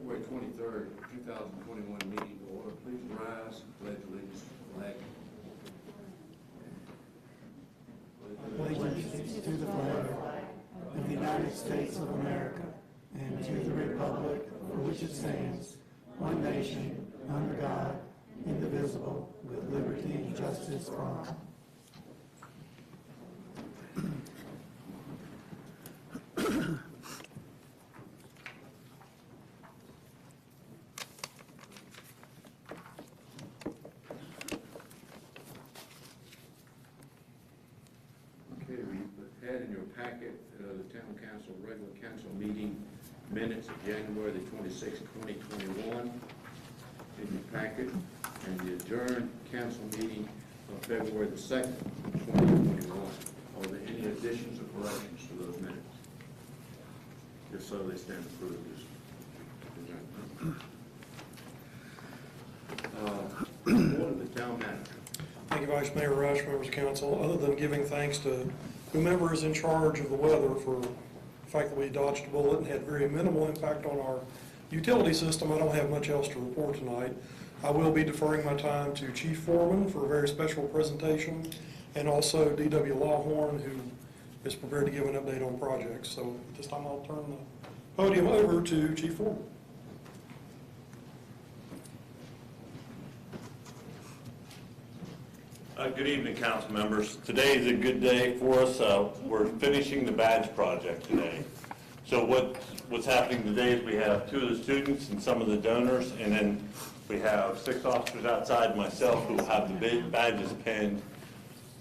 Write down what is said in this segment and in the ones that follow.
February 23rd, 2021 meeting to order. Please rise and pledge allegiance to the flag. Allegiance to the flag of the United States of America and to the republic for which it stands, one nation, under God, indivisible, with liberty and justice for all. Okay, we had in your packet the Town Council regular council meeting minutes of January the 26th, 2021 in your packet, and the adjourned council meeting of February the 2nd, 2021. Are there any additions or corrections to those minutes? If so, they stand approved as presented. Order the town manager. Thank you, Vice Mayor Rush, members of council. Other than giving thanks to whomever is in charge of the weather for the fact that we dodged a bullet and had very minimal impact on our utility system, I don't have much else to report tonight. I will be deferring my time to Chief Foreman for a very special presentation, and also D.W. Lawhorn, who is prepared to give an update on projects. So at this time, I'll turn the podium over to Chief Foreman. Good evening, council members. Today is a good day for us. We're finishing the badge project today. So what's happening today is we have 2 of the students and some of the donors, and then we have 6 officers outside, myself, who will have the badges pinned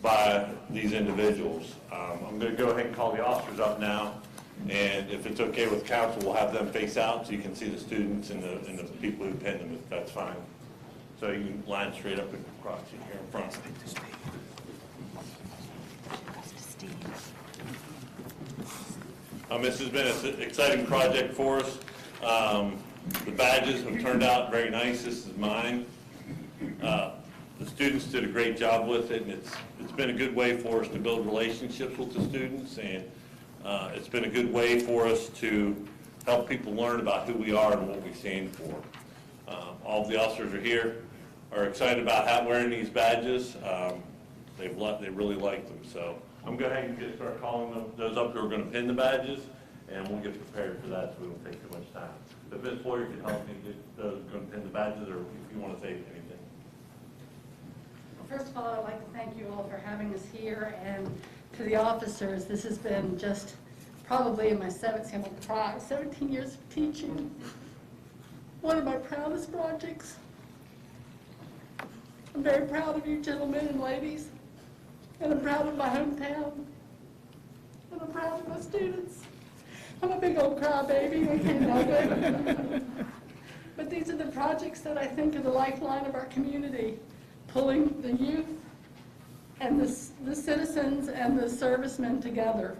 by these individuals. I'm going to go ahead and call the officers up now, and if it's okay with council, we'll have them face out so you can see the students and the people who pinned them, if that's fine. So you can line straight up across here in front. This has been an exciting project for us. The badges have turned out very nice. This is mine. The students did a great job with it, and it's been a good way for us to build relationships with the students, and it's been a good way for us to help people learn about who we are and what we stand for. All of the officers are here, are excited about wearing these badges. They really like them. So I'm going to go ahead and start calling those up who are going to pin the badges, and we'll get prepared for that so we don't take too much time. If Ms. Floyer can help me get those going to pin the badges, or if you want to say anything. Well, first of all, I'd like to thank you all for having us here, and to the officers. This has been just probably in my 17 years of teaching. One of my proudest projects. I'm very proud of you gentlemen and ladies, and I'm proud of my hometown, and I'm proud of my students. I'm a big old crybaby, I can't help it. But these are the projects that I think are the lifeline of our community, pulling the youth and the citizens and the servicemen together.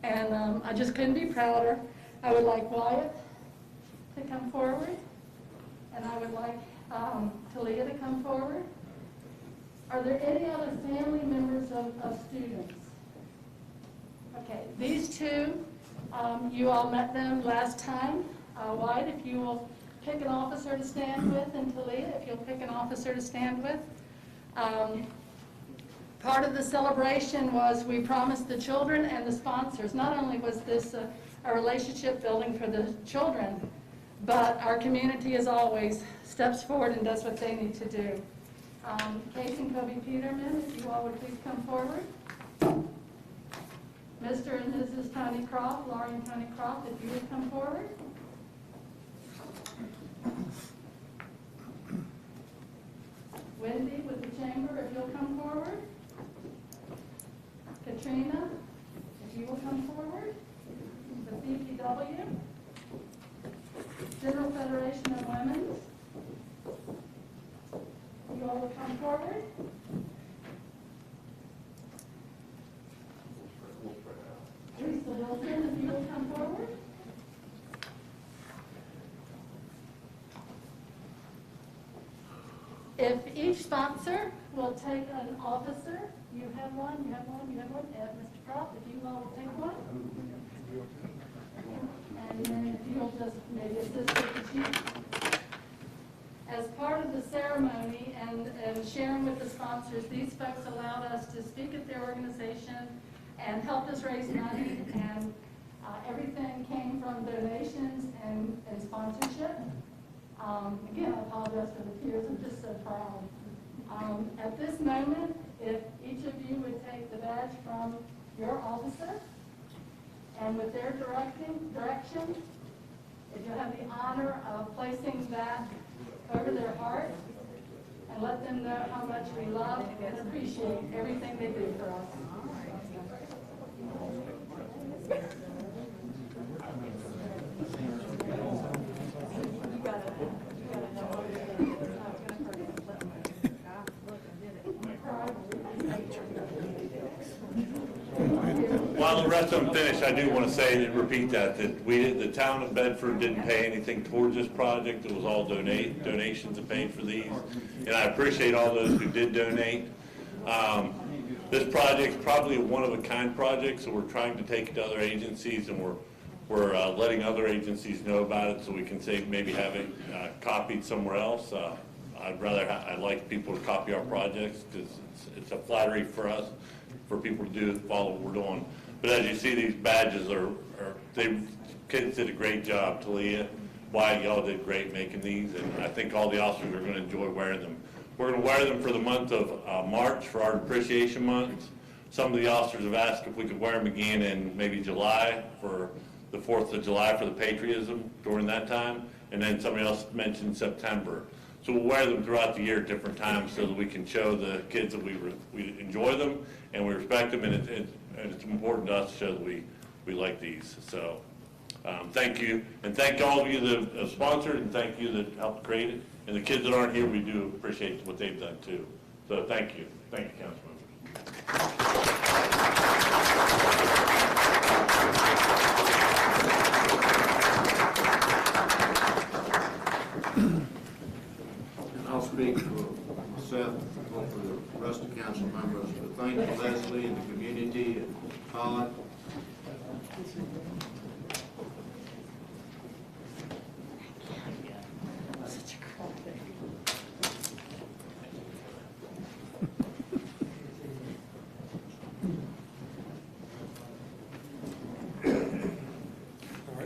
And I just couldn't be prouder. I would like Wyatt to come forward, and I would like Talia to come forward. Are there any other family members of students? Okay, these 2, you all met them last time. Wyatt, if you will pick an officer to stand with, and Talia, if you'll pick an officer to stand with. Part of the celebration was we promised the children and the sponsors, not only was this a relationship building for the children, but our community, as always, steps forward and does what they need to do. Casey and Kobe Peterman, if you all would please come forward. Mr. and Mrs. Tony Croft, Laurie and Tony Croft, if you would come forward. Wendy with the chamber, if you'll come forward. Katrina, if you will come forward. The BPW. General Federation of Women. You all will come forward. Lisa Wilson, if you will come forward. If each sponsor will take an officer, you have one, you have one, you have one. Mr. Croft, if you all will take one. And then if you'll just maybe assist with the chief organization and helped us raise money, and everything came from donations and sponsorship. Again, I apologize for the tears, I'm just so proud. At this moment, if each of you would take the badge from your officer, and with their direction, if you have the honor of placing that over their heart, and let them know how much we love and appreciate everything they do for us. While the rest of them finish, I do want to say and repeat that the town of Bedford didn't pay anything towards this project. It was all donations that paid for these. And I appreciate all those who did donate. This project's probably a one-of-a-kind project, so we're trying to take it to other agencies, and we're letting other agencies know about it so we can say maybe have it copied somewhere else. I'd like people to copy our projects because it's a flattery for us, for people to follow what we're doing. But as you see, these badges kids did a great job. Talia, Wyatt, y'all did great making these, and I think all the officers are going to enjoy wearing them. We're going to wear them for the month of March, for our Appreciation Month. Some of the officers have asked if we could wear them again in maybe July, for the 4th of July for the patriotism during that time, and then somebody else mentioned September. So we'll wear them throughout the year at different times so that we can show the kids that we enjoy them and we respect them, and it's important to us to show that we like these. So thank you, and thank all of you that have sponsored, and thank you that helped create it. And the kids that aren't here, we do appreciate what they've done too. So thank you. Thank you, council members. And I'll speak for myself, and for the rest of the council members, but thank you, Leslie, and the community, and Todd.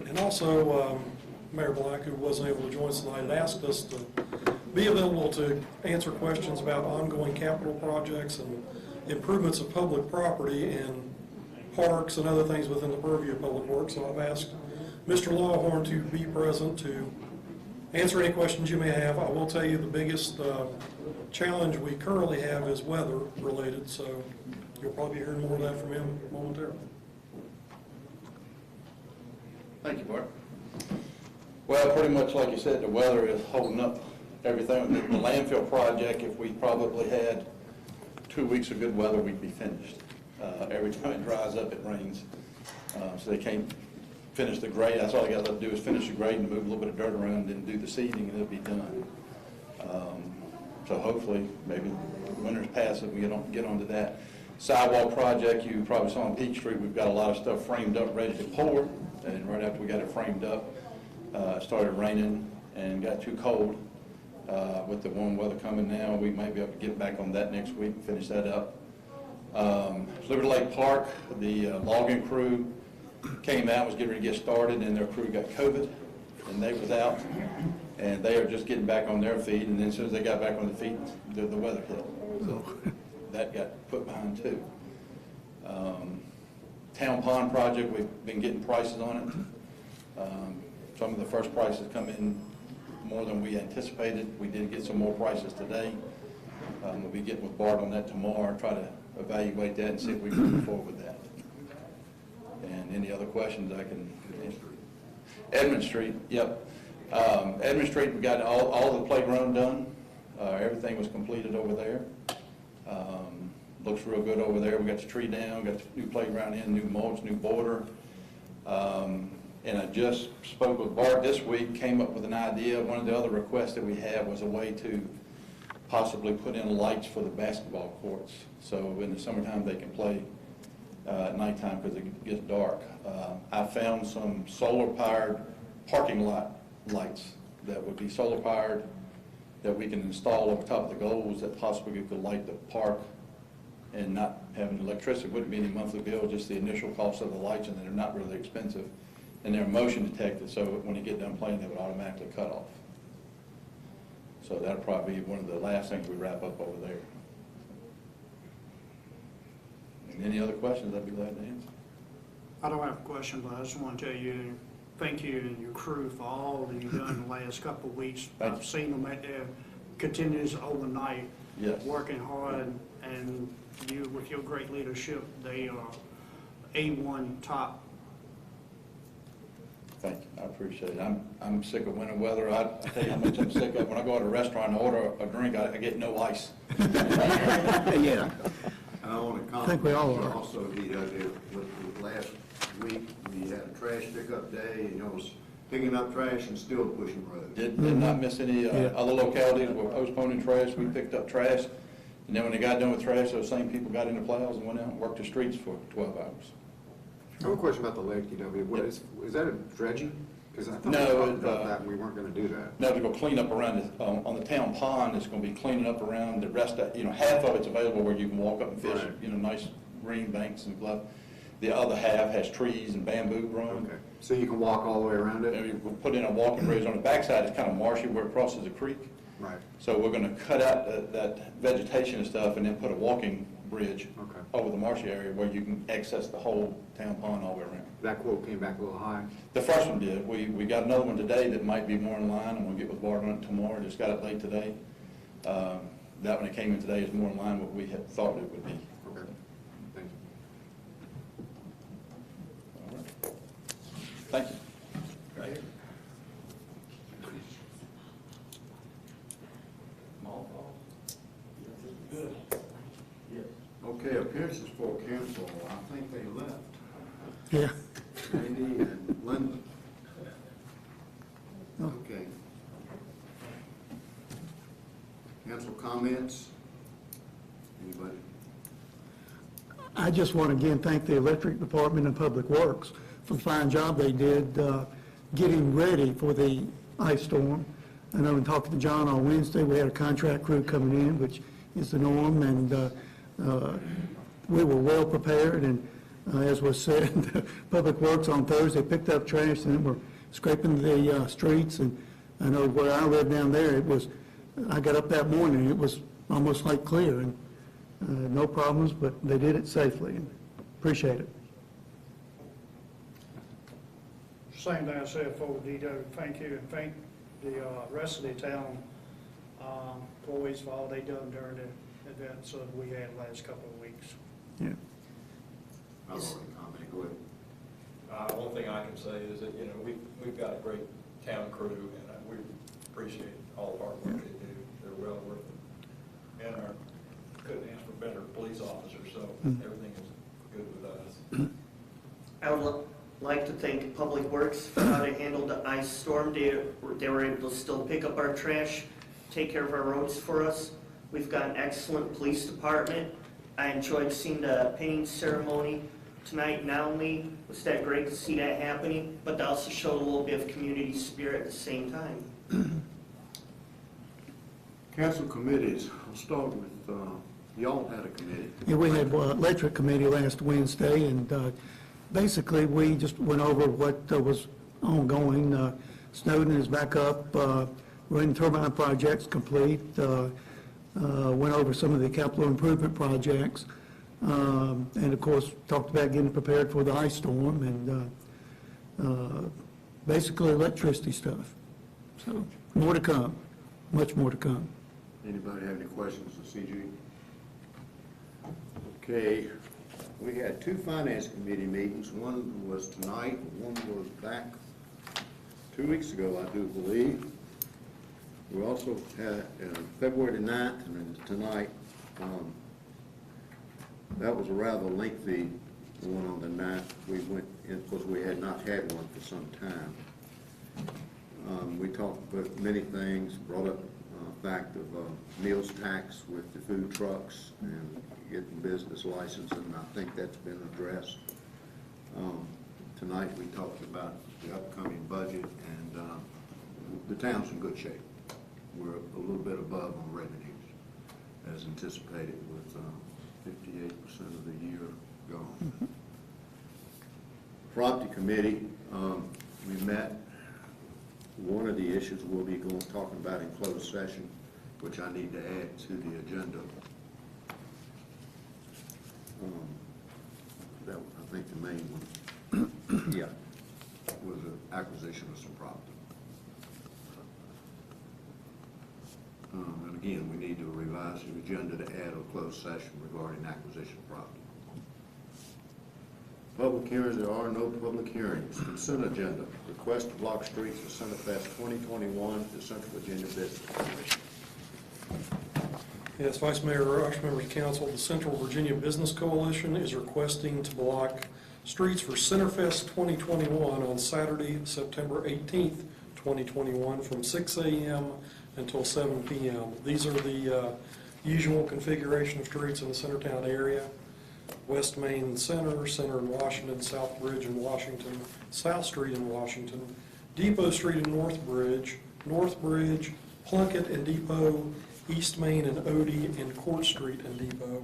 And also, Mayor Black, who wasn't able to join us tonight, had asked us to be available to answer questions about ongoing capital projects and improvements of public property and parks and other things within the purview of Public Works. So I've asked Mr. Lawhorn to be present to answer any questions you may have. I will tell you the biggest challenge we currently have is weather related, so you'll probably be hearing more of that from him momentarily. Thank you, Bart. Well, pretty much like you said, the weather is holding up everything. The landfill project, if we probably had 2 weeks of good weather, we'd be finished. Every time it dries up, it rains. So they can't finish the grade. That's all they got to do is finish the grade and move a little bit of dirt around and do the seeding, and it'll be done. So hopefully, maybe winter's past and we get onto that. Sidewalk project, you probably saw on Peach Street, we've got a lot of stuff framed up, ready to pour. And right after we got it framed up, it started raining and got too cold. With the warm weather coming now, we might be able to get back on that next week and finish that up. Liberty Lake Park, the logging crew came out, was getting ready to get started, and their crew got COVID, and they was out. And they are just getting back on their feet, and then as soon as they got back on their feet, the weather hit. So that got put behind too. Town Pond project, we've been getting prices on it. Some of the first prices come in more than we anticipated. We did get some more prices today. We'll be getting with Bart on that tomorrow, try to evaluate that and see if we can move forward with that. And any other questions I can answer? Edmond Street, yep. Edmond Street, we got all the playground done. Everything was completed over there. Looks real good over there. We got the tree down, got the new playground in, new mulch, new border. And I just spoke with Bart this week, came up with an idea. One of the other requests that we had was a way to possibly put in lights for the basketball courts. So in the summertime, they can play at nighttime because it gets dark. I found some solar-powered parking lot lights that would be solar-powered that we can install over top of the goals that possibly could light the park and not having electricity, wouldn't be any monthly bill, just the initial cost of the lights, and they're not really expensive. And they're motion detected, so when you get done playing, they would automatically cut off. So that'll probably be one of the last things we wrap up over there. And any other questions, I'd be glad to answer. I don't have a question, but I just want to tell you, thank you and your crew for all that you've done in the last couple of weeks. Thank you. I've seen them at their continuous overnight, Yes. working hard, and you, with your great leadership, they are A1 top. Thank you, I appreciate it. I'm sick of winter weather. I tell you how much I'm sick of. When I go to a restaurant and order a drink, I get no ice. Yeah. I want to I think we all comment are. also, Vito, that with last week, we had a trash pickup day, and I was picking up trash and still pushing roads. Did not miss any, Yeah. other localities were postponing trash. We picked up trash. And then when they got done with trash, those same people got in the plows and went out and worked the streets for 12 hours. I have a question about the lake, DW. What is that a dredging? Because I thought we No, talked it, about that and we weren't going to do that. Now to go clean up around it, on the town pond, it's gonna be cleaning up around the rest of, half of it's available where you can walk up and fish, Right. nice green banks and bluff. The other half has trees and bamboo growing. Okay, so you can walk all the way around And it? we put in a walking bridge on the backside, it's kind of marshy where it crosses the creek. Right, So we're gonna cut out that vegetation and stuff and then put a walking bridge okay. over the marshy area where you can access the whole town pond all the way around. That quote came back a little high. The first one did. We got another one today that might be more in line, and we'll get with Bart on it tomorrow. Just got it late today. That one that came in today is more in line with what we had thought it would be. Okay, thank you. All right. Thank you. Right here. Good. Okay, appearances for council, I think they left. Yeah. Randy and Linda. Okay. Council comments? Anybody? I just want to again thank the Electric Department and Public Works for the fine job they did getting ready for the ice storm. I know in talking to John on Wednesday, we had a contract crew coming in, which is the norm, and we were well prepared, and as was said, Public Works on Thursday picked up trash and then were scraping the streets, and I know where I live down there, it was, I got up that morning, it was almost like clear, and no problems, but they did it safely, and appreciate it. Same thing I said for DW, thank you, and thank the rest of the town employees for all they done during the events that we had last couple of weeks. Yeah. I'll already comment, go ahead. One thing I can say is that, we've got a great town crew, and we appreciate all the hard work they do. They're well worth it. And couldn't ask for better police officers, so everything is good with us. I would like to thank Public Works for how they handled the ice storm. They were able to still pick up our trash, take care of our roads for us. We've got an excellent police department. I enjoyed seeing the painting ceremony tonight. Not only was that great to see that happening, but they also showed a little bit of community spirit at the same time. Council committees, I'll start with, y'all had a committee. Yeah, we had electric committee last Wednesday, and basically, we just went over what was ongoing. Snowden is back up, wind turbine project's complete, went over some of the capital improvement projects, and of course, talked about getting prepared for the ice storm, and basically electricity stuff. So, more to come, much more to come. Anybody have any questions of CG? Okay, we had two finance committee meetings. One was tonight, one was back 2 weeks ago, I do believe. We also had February the 9th and then tonight. That was a rather lengthy one on the 9th. We went in because we had not had one for some time. We talked about many things, brought up the fact of meals tax with the food trucks and getting business license, and I think that's been addressed. Tonight we talked about the upcoming budget, and the town's in good shape. We're a little bit above on revenues as anticipated with 58% of the year gone. Property Committee, we met. One of the issues we'll be talking about in closed session, which I need to add to the agenda. That, I think the main one, yeah, was the acquisition of some property. And again, we need to revise the agenda to add a closed session regarding acquisition of property. Public hearings, there are no public hearings. Consent agenda, request to block streets for Centerfest 2021 to Central Virginia Business Coalition. Yes, Vice Mayor Rush, members of council, the Central Virginia Business Coalition is requesting to block streets for Centerfest 2021 on Saturday, September 18th, 2021, from 6 a.m. until 7 p.m. These are the usual configuration of streets in the Centertown area. West Main Center, Center in Washington, South Bridge in Washington, South Street in Washington, Depot Street in North Bridge, Plunkett and Depot, East Main and Odie, and Court Street and Depot.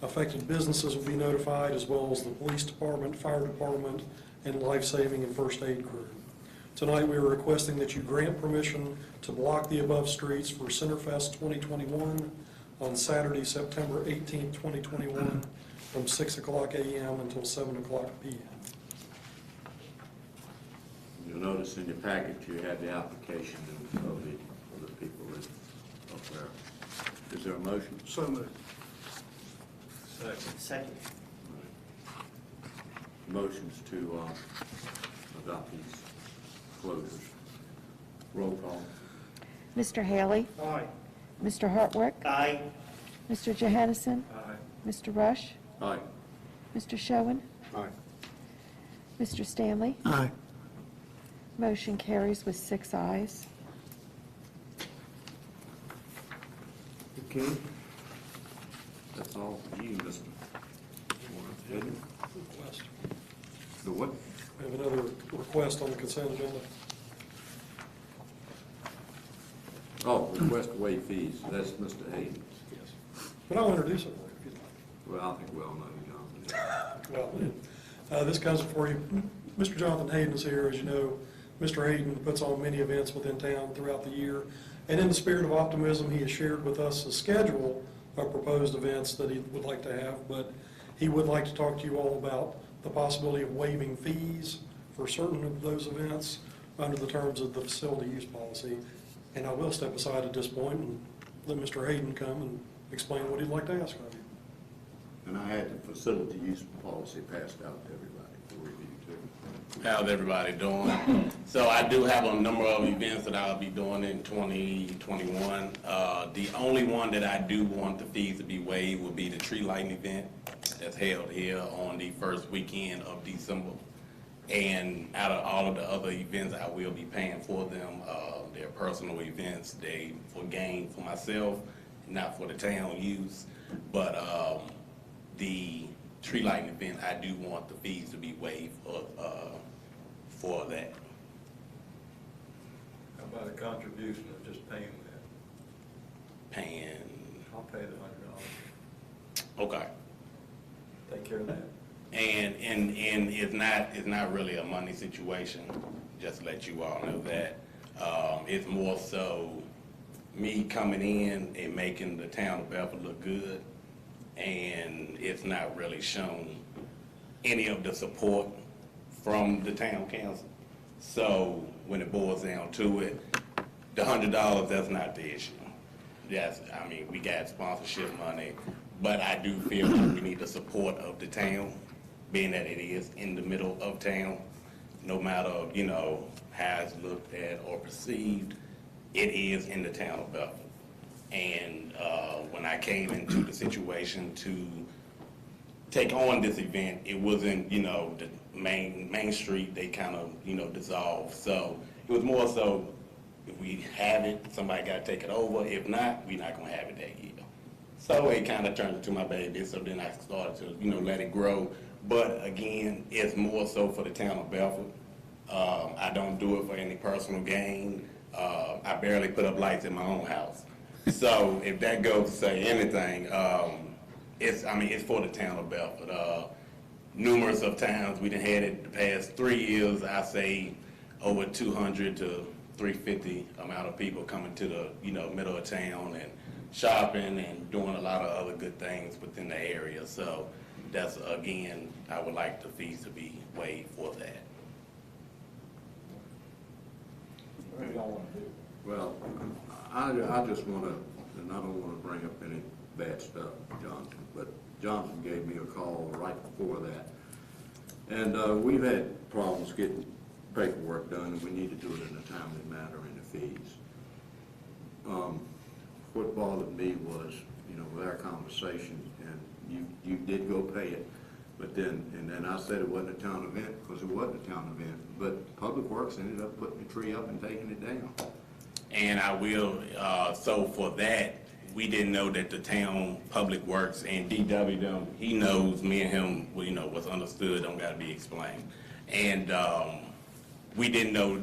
Affected businesses will be notified, as well as the police department, fire department, and life-saving and first aid crew. Tonight, we are requesting that you grant permission to block the above streets for Centerfest 2021 on Saturday, September 18th, 2021, from 6 o'clock a.m. until 7 o'clock p.m. You'll notice in your packet you have the application of the people up there. Is there a motion? So moved. Second. Motions to adopt these closures. Roll call. Mr. Haley? Aye. Mr. Hartwick? Aye. Mr. Johannesson? Aye. Mr. Rush? Aye. Mr. Schoen? Aye. Mr. Stanley? Aye. Motion carries with 6 ayes. Okay. That's all for you, Mr. Warren. Request. The what? We have another request on the consent agenda. Oh, request to waive fees. That's Mr. Hayden. Yes. But I'll introduce it if you'd like. Well, I think we all know who Jonathan is. Well, this comes before you. Mr. Jonathan Hayden is here. As you know, Mr. Hayden puts on many events within town throughout the year. And in the spirit of optimism, he has shared with us a schedule of proposed events that he would like to have, but he would like to talk to you all about the possibility of waiving fees for certain of those events under the terms of the facility use policy. And I will step aside at this point and let Mr. Hayden come and explain what he'd like to ask of you. And I had the facility use policy passed out to everybody for review too. How's everybody doing? So I do have a number of events that I'll be doing in 2021. The only one that I do want the fees to be waived would be the tree lighting event that's held here on the first weekend of December. And out of all of the other events, I will be paying for them. They're personal events. They for gain for myself, not for the town use. But the tree lighting event, I do want the fees to be waived for that. How about a contribution of just paying that? Paying, I'll pay the $100. okay. Take care of that. And it's not really a money situation, just to let you all know that. It's more so me coming in and making the town of Belford look good, and it's not really shown any of the support from the town council. So when it boils down to it, the $100, that's not the issue. Yes, I mean, we got sponsorship money, but I do feel like we need the support of the town, being that it is in the middle of town. No matter, you know, how it's looked at or perceived, it is in the town of Belford. And when I came into the situation to take on this event, it wasn't, you know, the main street, they kind of, you know, dissolved. So it was more so, if we have it, somebody got to take it over. If not, we're not going to have it that year. So it kind of turned into my baby. So then I started to, you know, let it grow. But again, it's more so for the town of Belford. I don't do it for any personal gain. I barely put up lights in my own house. So if that goes to say anything, it's for the town of Belford. Numerous of times, we done had it the past 3 years, I say over 200 to 350 amount of people coming to the, middle of town and shopping and doing a lot of other good things within the area. So that's, again, I would like the fees to be waived for that. What do y'all want to do? Well, I just want to, and I don't want to bring up any bad stuff, Johnson, but Johnson gave me a call right before that. And we've had problems getting paperwork done, and we need to do it in a timely manner in the fees. What bothered me was, with our conversation, and you did go pay it, but then I said it wasn't a town event, because it wasn't a town event, but Public Works ended up putting the tree up and taking it down. And I will, so for that, we didn't know that the town Public Works and DW, them, he knows me and him, what's understood don't gotta be explained. And we didn't know,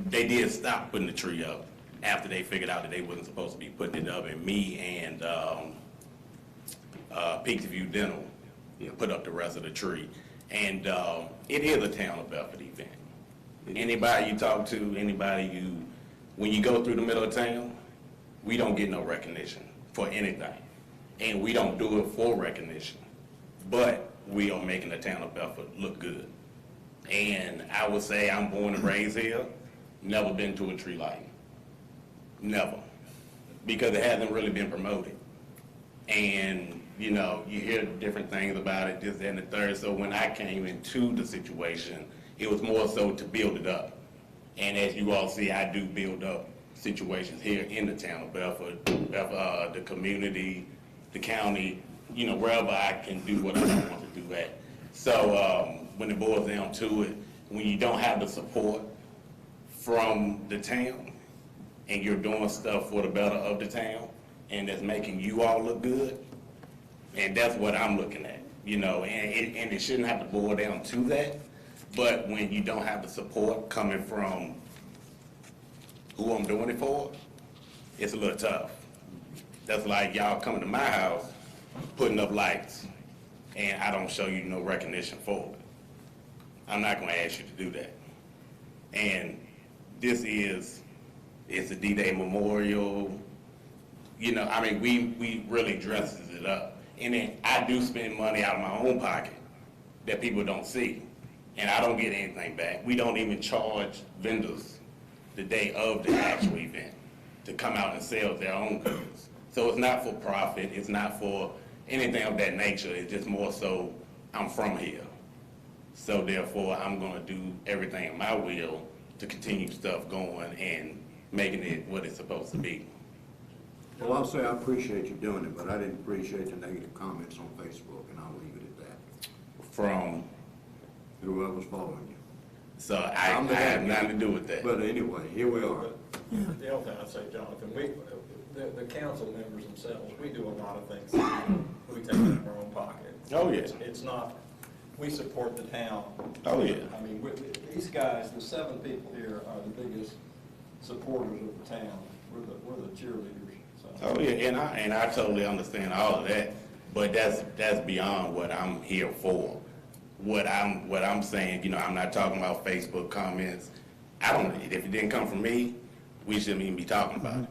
they did stop putting the tree up after they figured out that they wasn't supposed to be putting it up, and me and Peaksview Dental put up the rest of the tree. And it is a town of Belford event. Anybody you talk to, when you go through the middle of town, we don't get no recognition for anything. And we don't do it for recognition. But we are making the town of Belford look good. And I would say I'm born and raised here, never been to a tree lighting. Never. Because it hasn't really been promoted. And, you hear different things about it, this, that, and the third. So when I came into the situation, it was more so to build it up. And as you all see, I do build up situations here in the town of Belford, the community, the county, wherever I can do what I want to do at. So when it boils down to it, when you don't have the support from the town and you're doing stuff for the better of the town and that's making you all look good, and that's what I'm looking at, and it shouldn't have to boil down to that. But when you don't have the support coming from who I'm doing it for, it's a little tough. That's like y'all coming to my house, putting up lights, and I don't show you no recognition for it. I'm not gonna ask you to do that. And it's a D-Day memorial, we really dresses it up. And then I do spend money out of my own pocket that people don't see. And I don't get anything back. We don't even charge vendors the day of the actual event to come out and sell their own goods. So it's not for profit, it's not for anything of that nature, it's just more so I'm from here. So therefore, I'm gonna do everything in my will to continue stuff going and making it what it's supposed to be. Well, I'll say I appreciate you doing it, but I didn't appreciate the negative comments on Facebook, and I'll leave it at that. From, Whoever's following you. so I have nothing to do with that. But anyway, here we are. The other thing I'd say, Jonathan, the council members themselves, we do a lot of things. We take it in our own pocket. Oh, yeah. It's not, we support the town. Oh, yeah. I mean, these guys, the 7 people here are the biggest supporters of the town. We're the cheerleaders. So. Oh, yeah, and I totally understand all of that, but that's beyond what I'm here for. What I'm saying, I'm not talking about Facebook comments. If it didn't come from me, we shouldn't even be talking about it.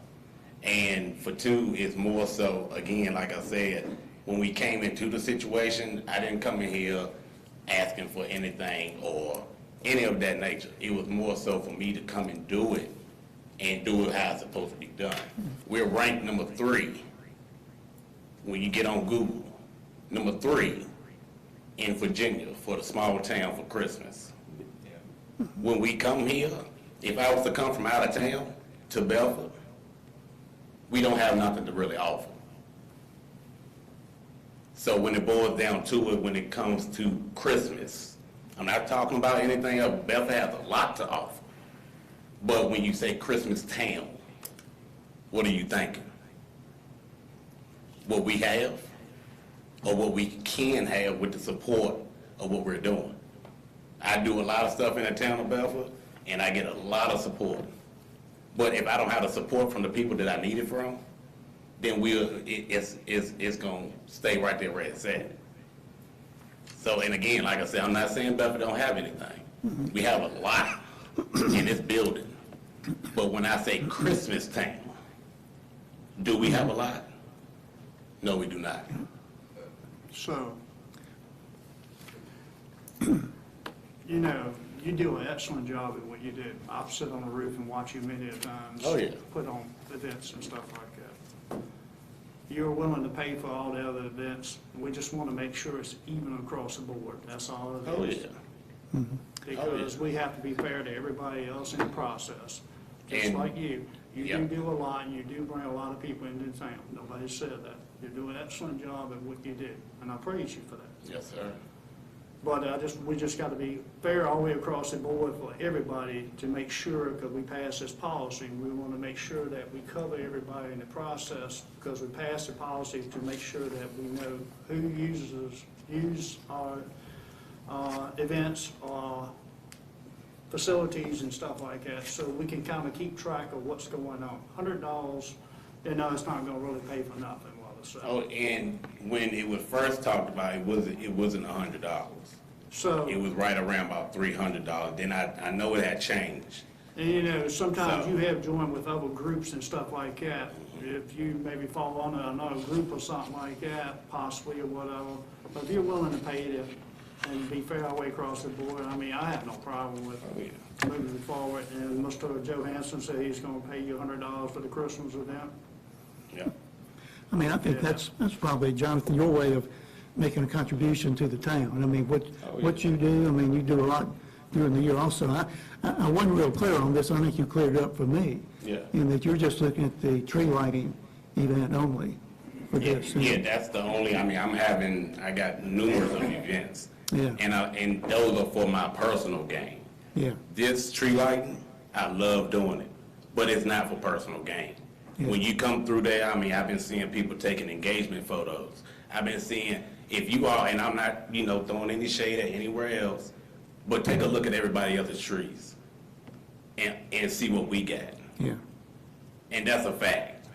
And for 2, it's more so, again, like I said, when we came into the situation, I didn't come in here asking for anything or any of that nature. It was more so for me to come and do it how it's supposed to be done. We're ranked number 3 when you get on Google. Number 3 in Virginia for the small town for Christmas. When we come here, if I was to come from out of town to Belford, we don't have nothing to really offer. So when it boils down to it, when it comes to Christmas, I'm not talking about anything else. Belford has a lot to offer. But when you say Christmas town, what are you thinking? What we have or what we can have with the support of what we're doing? I do a lot of stuff in the town of Belford, and I get a lot of support. But if I don't have the support from the people that I need it from, then it's gonna stay right there where it's at. So, and again, like I said, I'm not saying Bedford don't have anything. We have a lot in this building. But when I say Christmas time, do we have a lot? No, we do not. So, you know, you do an excellent job at what you do. I've sit on the roof and watch you many a times. Oh, yeah. Put on events and stuff like that. You're willing to pay for all the other events. We just want to make sure it's even across the board. That's all it Oh, is. yeah. Because we have to be fair to everybody else in the process. Just And- like you. You Yeah. do a lot, and you do bring a lot of people into town. Nobody said that. You do an excellent job at what you do, and I praise you for that. Yes, sir. But we just got to be fair all the way across the board for everybody to make sure, because we passed this policy, we want to make sure that we cover everybody in the process, because we passed the policy to make sure that we know who use our events, facilities and stuff like that, so we can kind of keep track of what's going on. $100, it's not going to really pay for nothing, well, so. Oh, and when it was first talked about, it wasn't $100. So. It was right around about $300. Then I know it had changed. And you know, sometimes So- you have joined with other groups and stuff like that. If you maybe fall under another group or something like that, possibly or whatever. But if you're willing to pay it and be fair all the way across the board, I mean, I have no problem with moving forward. And Mr. Johansson said he's gonna pay you $100 for the Christmas event. Yeah. I mean, I think that's probably, Jonathan, your way of making a contribution to the town. I mean, what you do, I mean, you do a lot during the year also. I wasn't real clear on this, I think you cleared it up for me. Yeah. In that you're just looking at the tree lighting event only for this. Yeah, that's the only, I mean, I got numerous of events. Yeah. And those are for my personal gain. Yeah, This tree lighting, I love doing it, but it's not for personal gain. Yeah. When you come through there, I mean, I've been seeing people taking engagement photos. I've been seeing, if you are, and I'm not, throwing any shade at anywhere else, but take a look at everybody else's trees and see what we got. yeah. And that's a fact.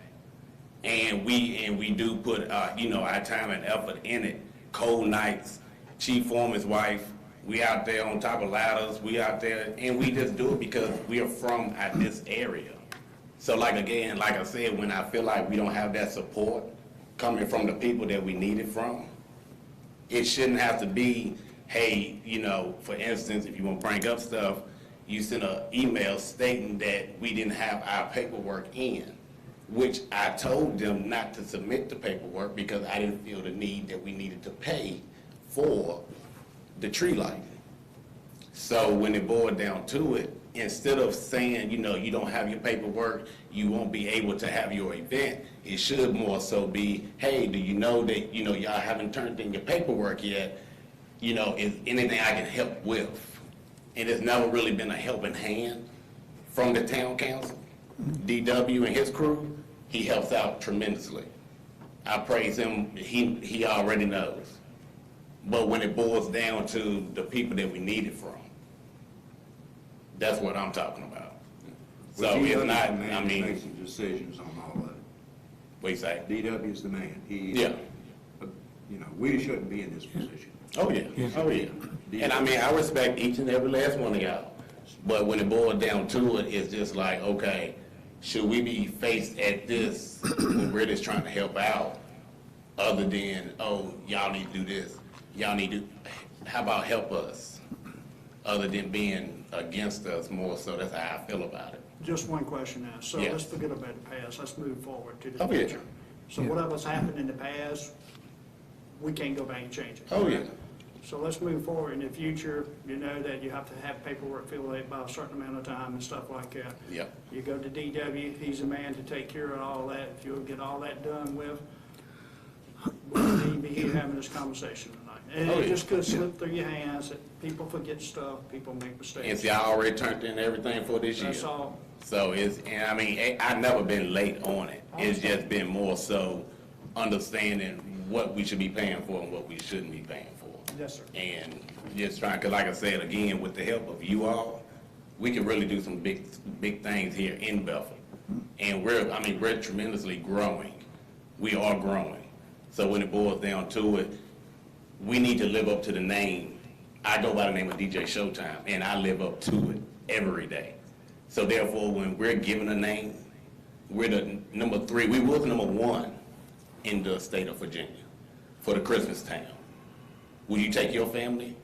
And we do put, our time and effort in it. Cold nights, Chief Foreman's wife, we out there on top of ladders, we out there, and we just do it because we are from this area. So like I said, when I feel like we don't have that support coming from the people that we need it from, it shouldn't have to be, hey, for instance, if you want to bring up stuff, you send an email stating that we didn't have our paperwork in, which I told them not to submit the paperwork because I didn't feel the need that we needed to pay for the tree lighting. So when it boiled down to it, instead of saying, you don't have your paperwork, you won't be able to have your event, it should more so be, hey, do you know that, y'all haven't turned in your paperwork yet? Is anything I can help with? And it's never really been a helping hand from the town council. DW and his crew, he helps out tremendously. I praise him, he already knows. But when it boils down to the people that we need it from, that's what I'm talking about. So it's not, I mean, Makes the decisions on all of it. what you say? DW's the man. Yeah. We shouldn't be in this position. Oh, yeah, oh, yeah. And I mean, I respect each and every last one of y'all. But when it boils down to it, it's just like, okay, should we be faced at this when we're just trying to help out? Other than, oh, y'all need to do this, y'all need to, how about help us? Other than being against us more, so that's how I feel about it. Just one question now. So Yes. let's forget about the past. Let's move forward to the Oh, yeah. future. So whatever's happened in the past, we can't go back and change it. Oh, yeah. So let's move forward in the future. You know that you have to have paperwork filled out by a certain amount of time and stuff like that. Yep. You go to DW, he's the man to take care of all that. If you'll get all that done with, we wouldn't even be here having this conversation tonight. And Oh, it yeah. just could slip through your hands. People forget stuff, people make And mistakes. see, I already turned in everything for this year. That's all. So and I mean, I've never been late on it. It's just been more so understanding what we should be paying for and what we shouldn't be paying for. Yes, sir. And just trying, because like I said, again, with the help of you all, we can really do some big things here in Bedford. And we're tremendously growing. We are growing. So when it boils down to it, we need to live up to the name. I go by the name of DJ Showtime, and I live up to it every day. So therefore, when we're given a name, we're the number 3. We was number 1 in the state of Virginia for the Christmas town. Will you take your family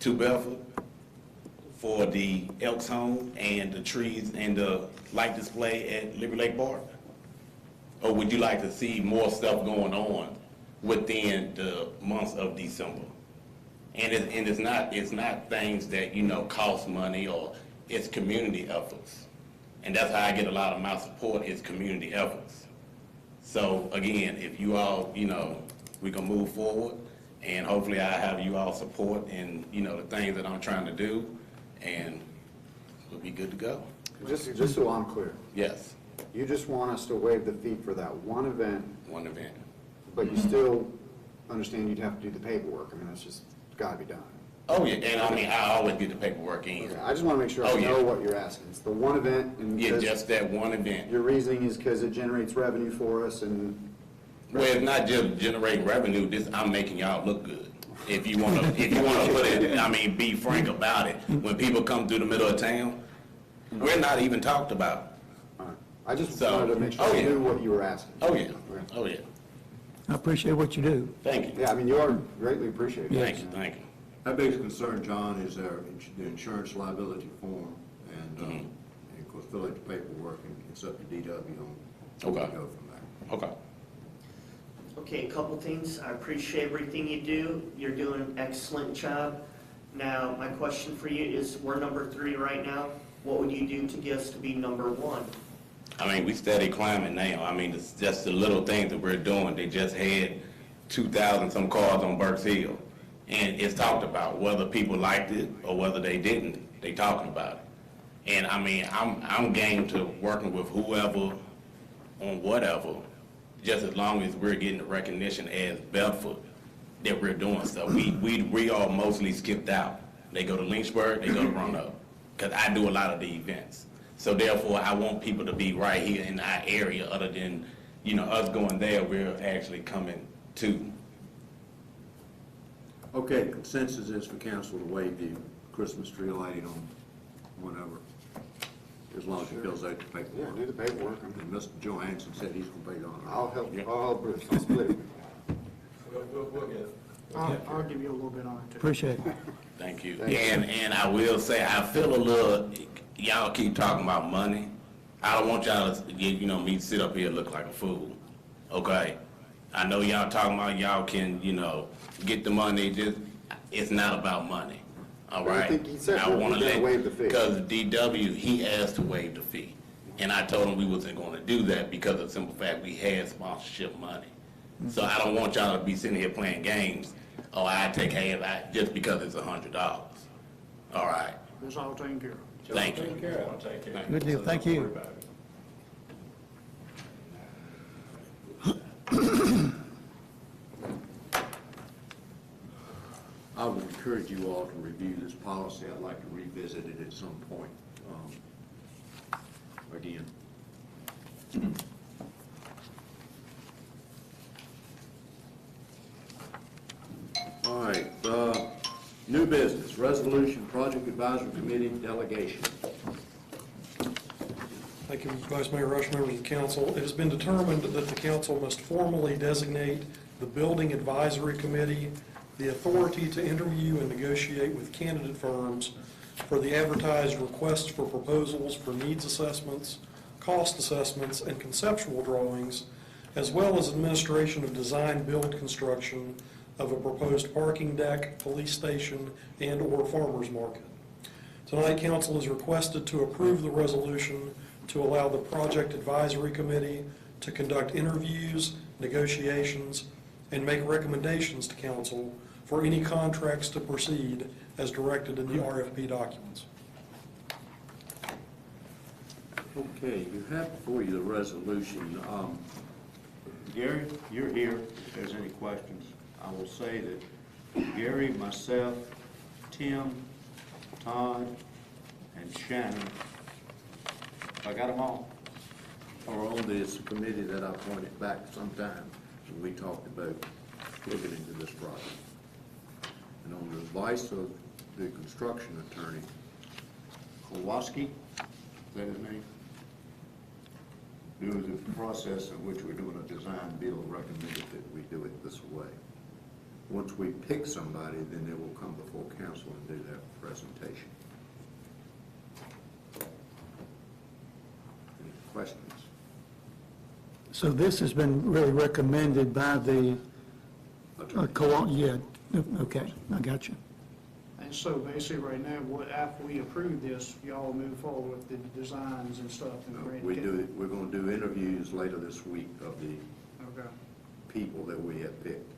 to Bedford for the Elks Home and the trees and the light display at Liberty Lake Park? Or would you like to see more stuff going on within the months of December? And it's not things that, cost money, or it's community efforts. And that's how I get a lot of my support, is community efforts. So again, if you all, we can move forward, and hopefully I have you all support in, the things that I'm trying to do, and we'll be good to go. Just so I'm clear, Yes, you just want us to waive the fee for that one event, one event. but you still understand you'd have to do the paperwork. I mean, that's just gotta be done. Oh, yeah, and I always get the paperwork in. Okay, I just wanna make sure I Oh, yeah. know what you're asking. It's the one event, and Yeah, because just that one event. your reasoning is because it generates revenue for us, and Well, it's not just generating revenue, I'm making y'all look good. If you wanna put it, be frank about it. When people come through the middle of town, we're not even talked about. I just So- wanted to make sure oh, I yeah. knew what you were asking. Oh, yeah, Okay. oh, yeah. I appreciate what you do. Thank you, Yeah, I mean, you are greatly appreciated. thank you, thank you. Our biggest concern, John, is the insurance liability form, and of course, fill out the paperwork, and it's up to DW on where Okay. to go from there. Okay. Okay, a couple things. I appreciate everything you do. You're doing an excellent job. Now, my question for you is, we're number 3 right now. What would you do to get us to be number 1? We steady climbing now. It's just the little things that we're doing. They just had 2,000 some cars on Burks Hill. And it's talked about, whether people liked it or whether they didn't, they talking about it. And I'm game to working with whoever on whatever, just as long as we're getting the recognition as Bedford that we're doing stuff. We all mostly skipped out. They go to Lynchburg, they go to Roanoke, because I do a lot of the events. So therefore, I want people to be right here in our area, other than, us going there, we're actually coming to. Okay, consensus is for council to waive the Christmas tree lighting on whenever, as long as he fills out the Yeah, paperwork. do the paperwork. And Mr. Johansson said he's gonna pay it on. I'll help Bruce. I'll split it. We'll get it. I'll give you a little bit on it too. Appreciate it. Thank you. Thank you. And I will say, I feel a little, y'all keep talking about money. I don't want y'all to, me sit up here and look like a fool, okay? I know y'all talking about y'all can, get the money, it's not about money, all I right? think he said I we're wanna gonna waive the fee. Because DW, he asked to waive the fee. And I told him we wasn't gonna do that because of the simple fact we had sponsorship money. So I don't want y'all to be sitting here playing games, I take half, just because it's $100. All right, It's all taken care of. thank you. Take care of it. Take care of it. Good deal. So Thank don't you. worry about it. I would encourage you all to review this policy. I'd like to revisit it at some point, again. All right, new business, resolution, project advisory committee delegation. Thank you, Vice Mayor Rush, members of the council. It has been determined that the council must formally designate the Building Advisory Committee the authority to interview and negotiate with candidate firms for the advertised requests for proposals for needs assessments, cost assessments, and conceptual drawings, as well as administration of design, build, construction of a proposed parking deck, police station, and/or farmer's market. Tonight, council is requested to approve the resolution to allow the Project Advisory Committee to conduct interviews, negotiations, and make recommendations to council for any contracts to proceed as directed in the RFP documents. Okay, you have before you the resolution. Gary, you're here if there's any questions. I will say that Gary, myself, Tim, Todd, and Shannon, I got them all. or on this committee that I appointed back sometime, when we talked about looking into this project. And on the advice of the construction attorney, Kowalski, is that his name? Due to the process in which we're doing a design build, recommended that we do it this way. Once we pick somebody, then they will come before council and do their presentation. Any questions? So this has been really recommended by the, yeah, okay, I got you. And so basically, right now, after we approve this, y'all move forward with the designs and stuff and ready to We get- do, we're gonna do interviews later this week of the Okay. people that we have picked,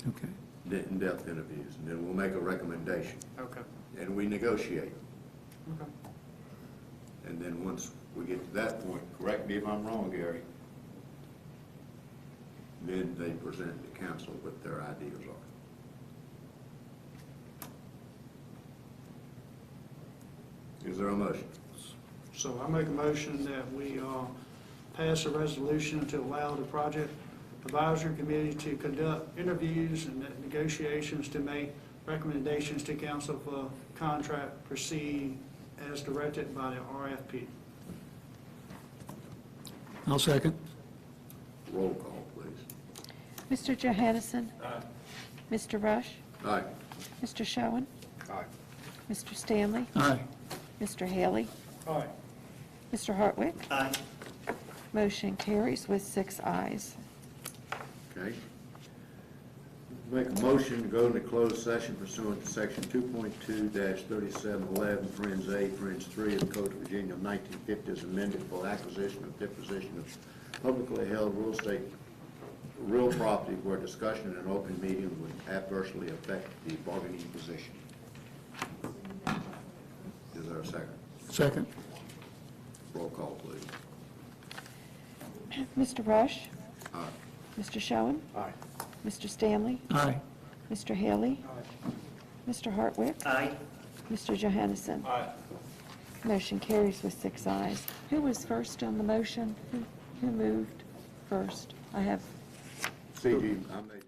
Okay. in-depth interviews, and then we'll make a recommendation, Okay. and we negotiate. Okay. And then once we get to that point, correct me if I'm wrong, Gary, then they present to council what their ideas are. Is there a motion? So I make a motion that we pass a resolution to allow the project advisory committee to conduct interviews and negotiations to make recommendations to council for contract proceed as directed by the RFP. I'll second. Roll call, please. Mr. Johansson? Mr. Rush? Aye. Mr. Schoen? Aye. Mr. Stanley? Aye. Mr. Haley? Aye. Mr. Hartwick? Aye. Motion carries with 6 ayes. Okay. Make a motion to go into closed session pursuant to section 2.2-3711, friends A, friends 3 of the Code of Virginia of 1950 as amended for acquisition or deposition of publicly held real property where discussion in an open meeting would adversely affect the bargaining position. Is there a second? Second. Roll call, please. Mr. Rush? Aye. Mr. Schoen? Aye. Mr. Stanley? Aye. Mr. Haley? Mr. Hartwick? Aye. Mr. Johansson? Aye. Motion carries with 6 ayes. Who was first on the motion? Who moved first? I have CG, I made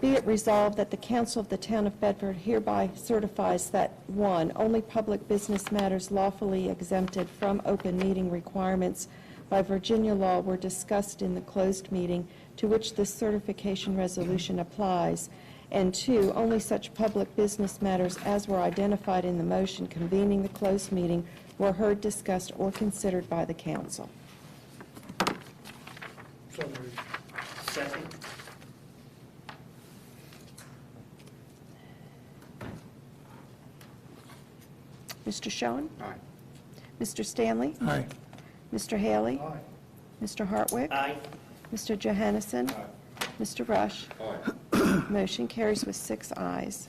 Be it resolved that the Council of the Town of Bedford hereby certifies that, 1, only public business matters lawfully exempted from open meeting requirements by Virginia law were discussed in the closed meeting to which this certification resolution applies, and 2, only such public business matters as were identified in the motion convening the closed meeting were heard, discussed, or considered by the council. So moved. Second? Mr. Schoen? Aye. Mr. Stanley? Aye. Mr. Haley? Aye. Mr. Hartwick? Aye. Mr. Johansson? Mr. Rush? Aye. Motion carries with 6 ayes.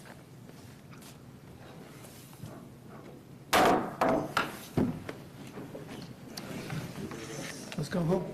Let's go home.